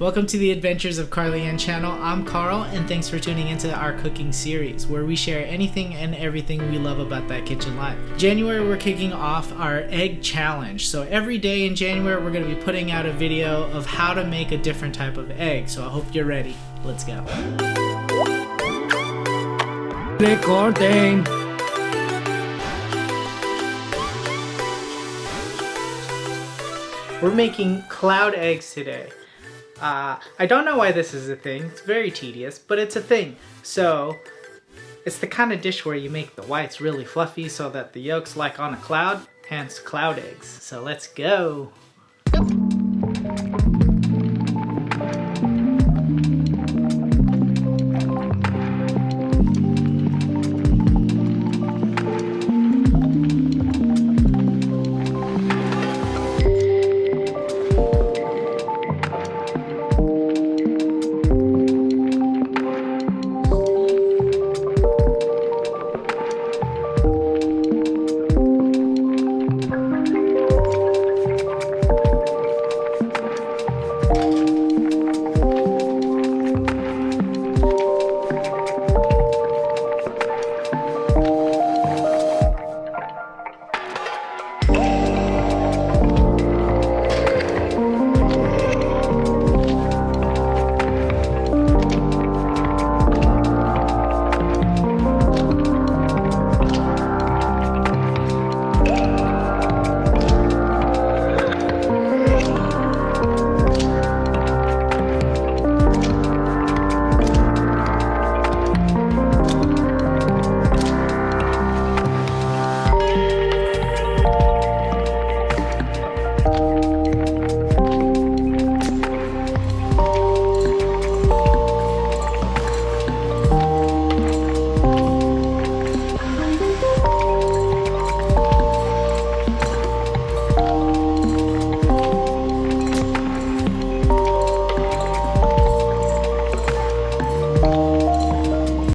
Welcome to the Adventures of Carlienne channel. I'm Carl, and thanks for tuning into our cooking series, where we share anything and everything we love about that kitchen life. January, we're kicking off our egg challenge. So every day in January, we're going to be putting out a video of how to make a different type of egg. So I hope you're ready. Let's go. Recording. We're making cloud eggs today. I don't know why this is a thing. It's very tedious, but it's a thing. So it's the kind of dish where you make the whites really fluffy so that the yolk's like on a cloud, hence cloud eggs. So let's go.